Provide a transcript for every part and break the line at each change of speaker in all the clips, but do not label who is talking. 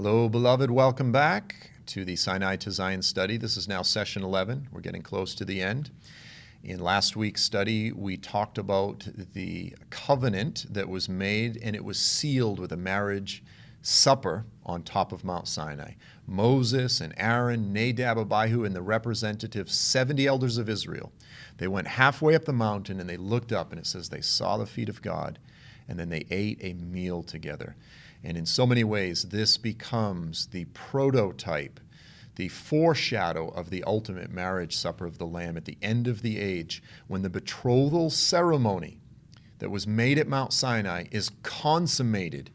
Hello, beloved. Welcome back to the Sinai to Zion study. This is now session 11. We're getting close to the end. In last week's study, we talked about the covenant that was made, and it was sealed with a marriage supper on top of Mount Sinai. Moses and Aaron, Nadab, Abihu, and the representative 70 elders of Israel, they went halfway up the mountain and they looked up, and it says they saw the feet of God, and then they ate a meal together. And in so many ways, this becomes the prototype, the foreshadow of the ultimate marriage supper of the Lamb at the end of the age, when the betrothal ceremony that was made at Mount Sinai is consummated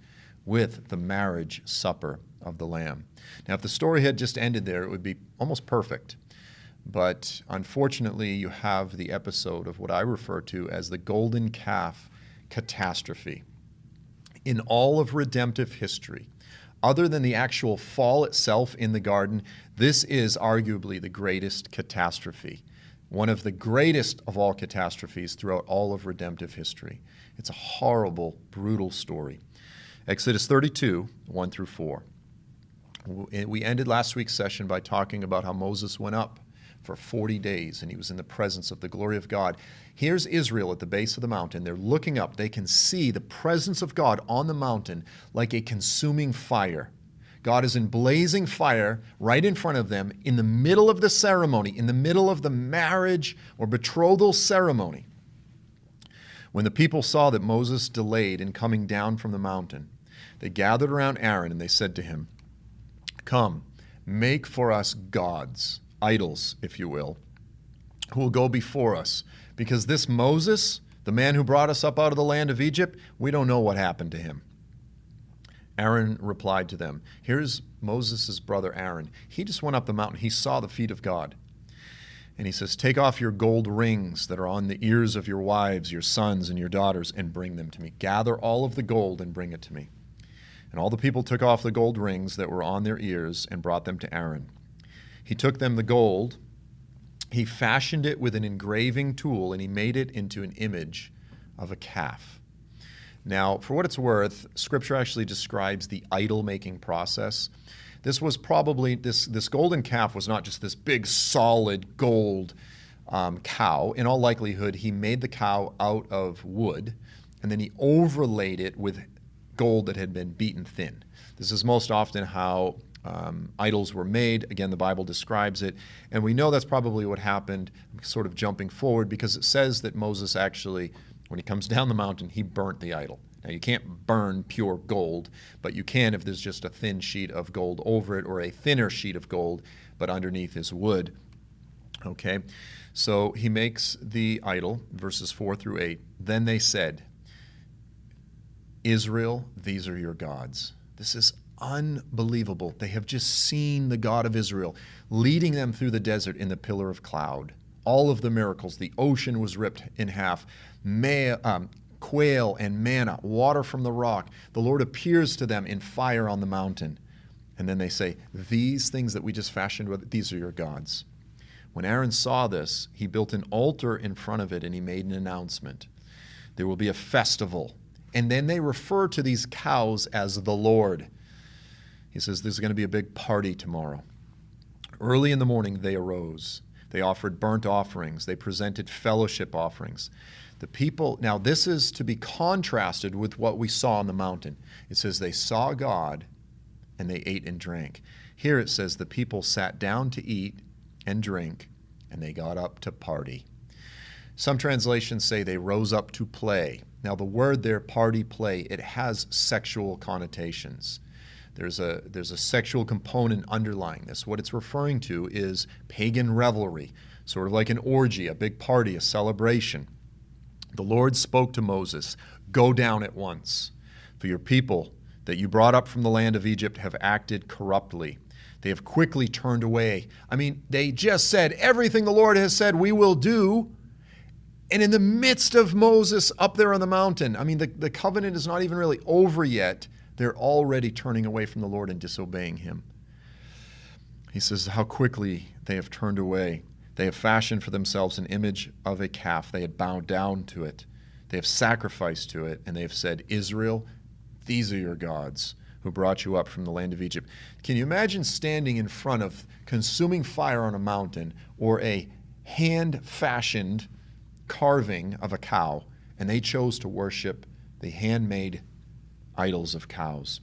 with the marriage supper of the Lamb. Now, if the story had just ended there, it would be almost perfect. But unfortunately, you have the episode of what I refer to as the golden calf catastrophe. In all of redemptive history, other than the actual fall itself in the garden, this is arguably the greatest catastrophe, one of the greatest of all catastrophes throughout all of redemptive history. It's a horrible, brutal story. Exodus 32, 1 through 4. We ended last week's session by talking about how Moses went up for 40 days, and he was in the presence of the glory of God. Here's Israel at the base of the mountain. They're looking up. They can see the presence of God on the mountain like a consuming fire. God is in blazing fire right in front of them in the middle of the ceremony, in the middle of the marriage or betrothal ceremony. When the people saw that Moses delayed in coming down from the mountain, they gathered around Aaron and they said to him, "Come, make for us gods, idols, if you will, who will go before us. Because this Moses, the man who brought us up out of the land of Egypt, we don't know what happened to him." Aaron replied to them, here's Moses' brother Aaron. He just went up the mountain. He saw the feet of God. And he says, "Take off your gold rings that are on the ears of your wives, your sons, and your daughters, and bring them to me. Gather all of the gold and bring it to me." And all the people took off the gold rings that were on their ears and brought them to Aaron. He took them the gold, he fashioned it with an engraving tool, and he made it into an image of a calf. Now, for what it's worth, Scripture actually describes the idol-making process. This was probably, this golden calf was not just this big, solid gold cow. In all likelihood, he made the cow out of wood, and then he overlaid it with gold that had been beaten thin. This is most often how idols were made. Again, the Bible describes it. And we know that's probably what happened, sort of jumping forward, because it says that Moses actually, when he comes down the mountain, he burnt the idol. Now, you can't burn pure gold, but you can if there's just a thin sheet of gold over it or a thinner sheet of gold, but underneath is wood. Okay, so he makes the idol, verses 4 through 8. Then they said, "Israel, these are your gods." This is unbelievable. They have just seen the God of Israel leading them through the desert in the pillar of cloud. All of the miracles, the ocean was ripped in half, quail and manna, water from the rock. The Lord appears to them in fire on the mountain. And then they say, "These things that we just fashioned, these are your gods." When Aaron saw this, he built an altar in front of it and he made an announcement. There will be a festival. And then they refer to these cows as the Lord. He says, there's going to be a big party tomorrow. Early in the morning, they arose. They offered burnt offerings. They presented fellowship offerings. The people, now this is to be contrasted with what we saw on the mountain. It says they saw God and they ate and drank. Here it says the people sat down to eat and drink and they got up to party. Some translations say they rose up to play. Now the word there, party, play, it has sexual connotations. There's a sexual component underlying this. What it's referring to is pagan revelry, sort of like an orgy, a big party, a celebration. The Lord spoke to Moses, "Go down at once, for your people that you brought up from the land of Egypt have acted corruptly. They have quickly turned away." I mean, they just said everything the Lord has said we will do. And in the midst of Moses up there on the mountain, I mean, the covenant is not even really over yet. They're already turning away from the Lord and disobeying him. He says how quickly they have turned away. They have fashioned for themselves an image of a calf. They had bowed down to it. They have sacrificed to it. And they have said, "Israel, these are your gods who brought you up from the land of Egypt. Can you imagine standing in front of consuming fire on a mountain or a hand-fashioned carving of a cow, and they chose to worship the handmade idols of cows?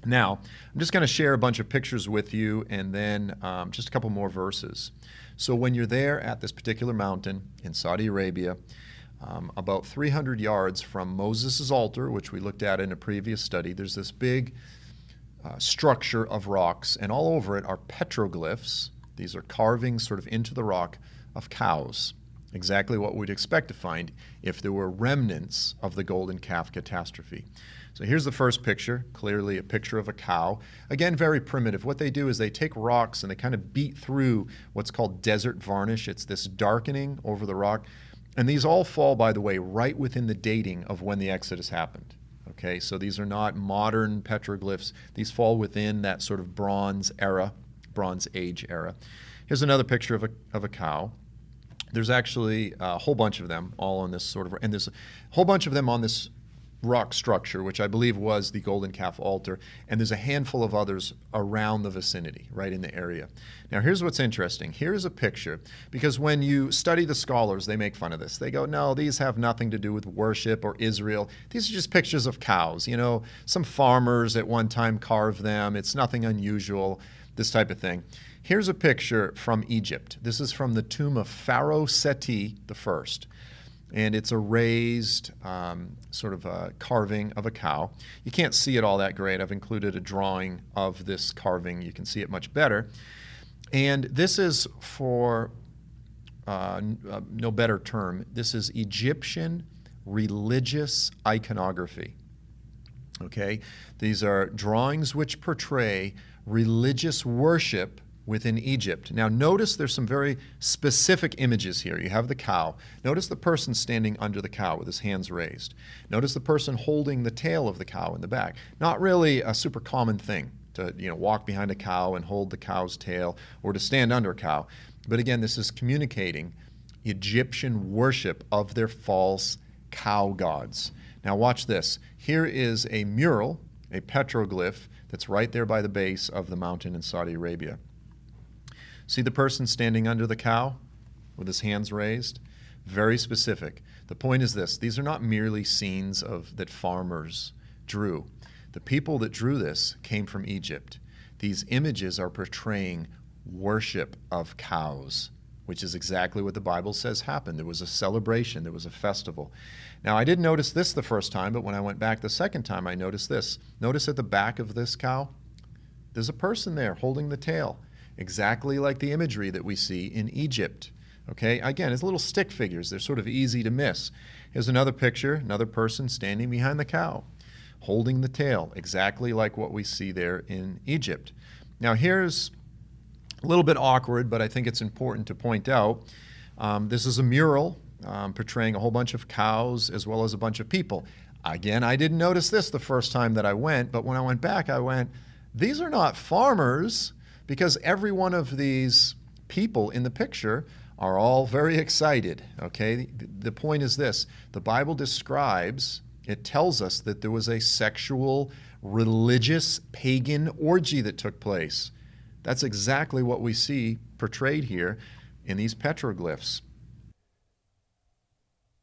Now, I'm just going to share a bunch of pictures with you and then just a couple more verses. So when you're there at this particular mountain in Saudi Arabia, about 300 yards from Moses' altar, which we looked at in a previous study, there's this big structure of rocks, and all over it are petroglyphs. These are carvings sort of into the rock of cows, exactly what we'd expect to find if there were remnants of the golden calf catastrophe. So here's the first picture, clearly a picture of a cow. Again, very primitive. What they do is they take rocks and they kind of beat through what's called desert varnish. It's this darkening over the rock. And these all fall, by the way, right within the dating of when the Exodus happened. Okay, so these are not modern petroglyphs. These fall within that sort of Bronze Age era. Here's another picture of a cow. There's actually a whole bunch of them all on this sort of, and there's a whole bunch of them on this rock structure, which I believe was the golden calf altar, and there's a handful of others around the vicinity, right in the area. Now here's what's interesting. Here's a picture, because when you study the scholars, they make fun of this. They go, no, these have nothing to do with worship or Israel. These are just pictures of cows. You know, some farmers at one time carved them. It's nothing unusual, this type of thing. Here's a picture from Egypt. This is from the tomb of Pharaoh Seti I. And it's a raised sort of a carving of a cow. You can't see it all that great. I've included a drawing of this carving. You can see it much better. And this is, for no better term, this is Egyptian religious iconography. Okay? These are drawings which portray religious worship within Egypt. Now notice there's some very specific images here. You have the cow. Notice the person standing under the cow with his hands raised. Notice the person holding the tail of the cow in the back. Not really a super common thing to walk behind a cow and hold the cow's tail, or to stand under a cow. But again, this is communicating Egyptian worship of their false cow gods. Now watch this. Here is a mural, a petroglyph, that's right there by the base of the mountain in Saudi Arabia. See the person standing under the cow with his hands raised? Very specific. The point is this: these are not merely scenes that farmers drew. The people that drew this came from Egypt. These images are portraying worship of cows, which is exactly what the Bible says happened. There was a celebration, there was a festival. Now, I didn't notice this the first time, but when I went back the second time, I noticed this. Notice at the back of this cow, there's a person there holding the tail, exactly like the imagery that we see in Egypt. Okay, again, it's little stick figures. They're sort of easy to miss. Here's another picture, another person standing behind the cow, holding the tail, exactly like what we see there in Egypt. Now here's a little bit awkward, but I think it's important to point out. This is a mural portraying a whole bunch of cows as well as a bunch of people. Again, I didn't notice this the first time that I went, but when I went back, I went, these are not farmers, because every one of these people in the picture are all very excited, okay? The point is this: the Bible describes, it tells us that there was a sexual, religious, pagan orgy that took place. That's exactly what we see portrayed here in these petroglyphs.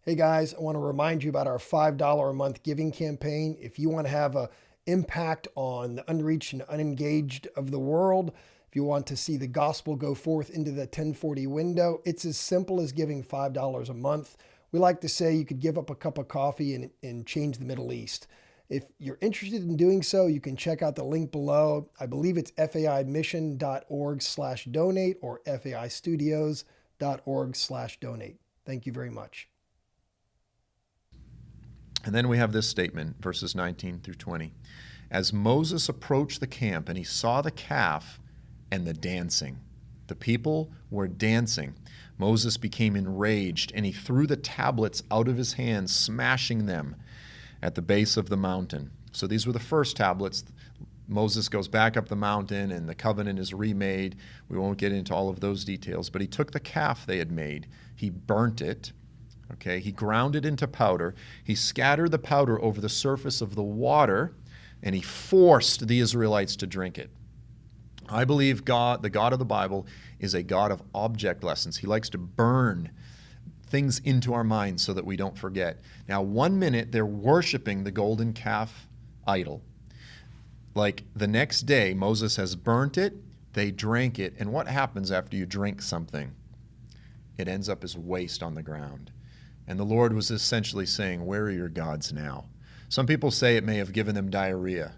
Hey guys, I want to remind you about our $5 a month giving campaign. If you want to have an impact on the unreached and unengaged of the world, if you want to see the gospel go forth into the 1040 window, it's as simple as giving $5 a month. We like to say you could give up a cup of coffee and change the Middle East. If you're interested in doing so, you can check out the link below. I believe it's faimission.org/donate or faistudios.org/donate. Thank you very much.
And then we have this statement, verses 19 through 20. As Moses approached the camp and he saw the calf and the dancing, the people were dancing, Moses became enraged and he threw the tablets out of his hands, smashing them at the base of the mountain. So these were the first tablets. Moses goes back up the mountain and the covenant is remade. We won't get into all of those details, but he took the calf they had made, he burnt it, okay, he ground it into powder, he scattered the powder over the surface of the water and he forced the Israelites to drink it. I believe God, the God of the Bible, is a God of object lessons. He likes to burn things into our minds so that we don't forget. Now, 1 minute they're worshiping the golden calf idol. Like the next day, Moses has burnt it, they drank it, and what happens after you drink something? It ends up as waste on the ground. And the Lord was essentially saying, where are your gods now? Some people say it may have given them diarrhea.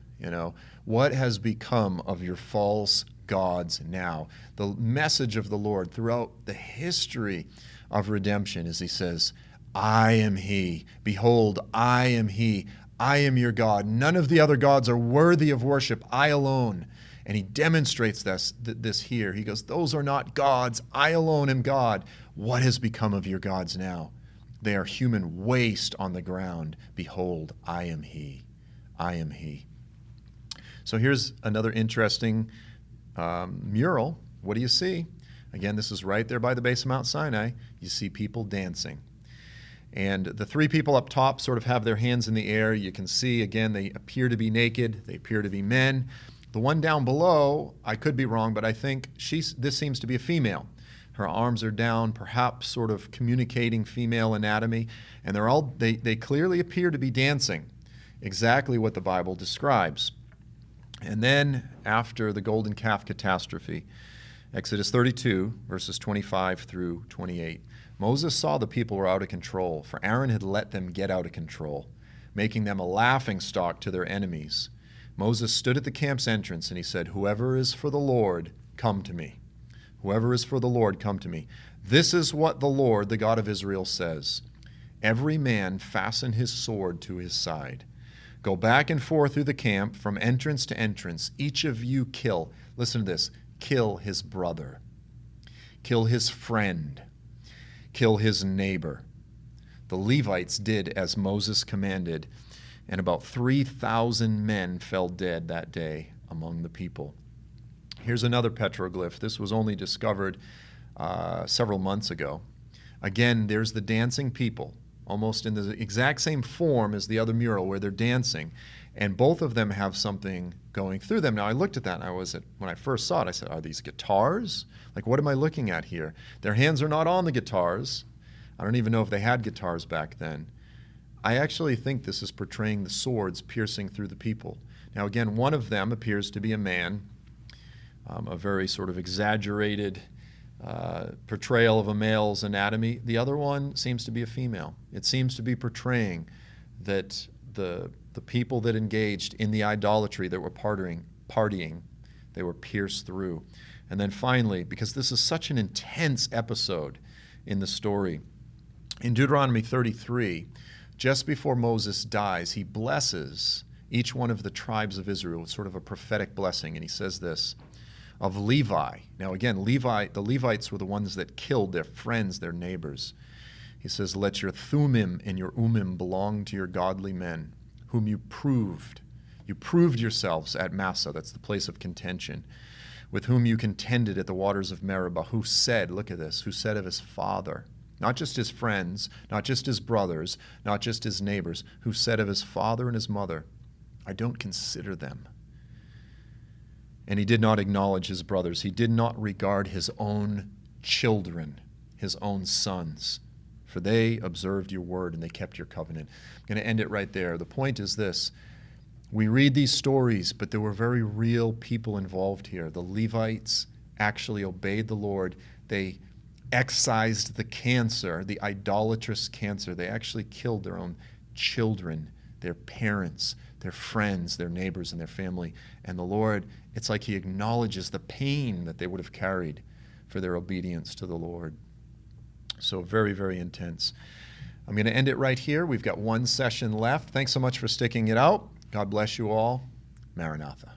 What has become of your false gods now? The message of the Lord throughout the history of redemption is he says, I am he. Behold, I am he. I am your God. None of the other gods are worthy of worship. I alone. And he demonstrates this here. He goes, those are not gods. I alone am God. What has become of your gods now? They are human waste on the ground. Behold, I am he. I am he. So here's another interesting mural. What do you see? Again, this is right there by the base of Mount Sinai. You see people dancing. And the three people up top sort of have their hands in the air. You can see, again, they appear to be naked. They appear to be men. The one down below, I could be wrong, but I think this seems to be a female. Her arms are down, perhaps sort of communicating female anatomy. And they clearly appear to be dancing, exactly what the Bible describes. And then after the golden calf catastrophe, Exodus 32, verses 25 through 28, Moses saw the people were out of control, for Aaron had let them get out of control, making them a laughingstock to their enemies. Moses stood at the camp's entrance and he said, whoever is for the Lord, come to me. Whoever is for the Lord, come to me. This is what the Lord, the God of Israel, says. Every man fasten his sword to his side. Go back and forth through the camp, from entrance to entrance. Each of you kill, listen to this, kill his brother, kill his friend, kill his neighbor. The Levites did as Moses commanded, and about 3,000 men fell dead that day among the people. Here's another petroglyph. This was only discovered several months ago. Again, there's the dancing people, almost in the exact same form as the other mural where they're dancing. And both of them have something going through them. Now, I looked at that, and when I first saw it, I said, are these guitars? Like, what am I looking at here? Their hands are not on the guitars. I don't even know if they had guitars back then. I actually think this is portraying the swords piercing through the people. Now, again, one of them appears to be a man, a very sort of exaggerated portrayal of a male's anatomy. The other one seems to be a female. It seems to be portraying that the people that engaged in the idolatry that were partying, they were pierced through. And then finally, because this is such an intense episode in the story, in Deuteronomy 33, just before Moses dies, he blesses each one of the tribes of Israel with sort of a prophetic blessing. And he says this, of Levi. Now again, the Levites were the ones that killed their friends, their neighbors. He says, let your Thummim and your Ummim belong to your godly men, whom you proved. You proved yourselves at Massah, that's the place of contention, with whom you contended at the waters of Meribah, who said, look at this, who said of his father, not just his friends, not just his brothers, not just his neighbors, who said of his father and his mother, I don't consider them. And he did not acknowledge his brothers. He did not regard his own children, his own sons, for they observed your word and they kept your covenant. I'm going to end it right there. The point is this. We read these stories, but there were very real people involved here. The Levites actually obeyed the Lord. They excised the cancer, the idolatrous cancer. They actually killed their own children, their parents, their friends, their neighbors, and their family. And the Lord, it's like he acknowledges the pain that they would have carried for their obedience to the Lord. So very, very intense. I'm going to end it right here. We've got one session left. Thanks so much for sticking it out. God bless you all. Maranatha.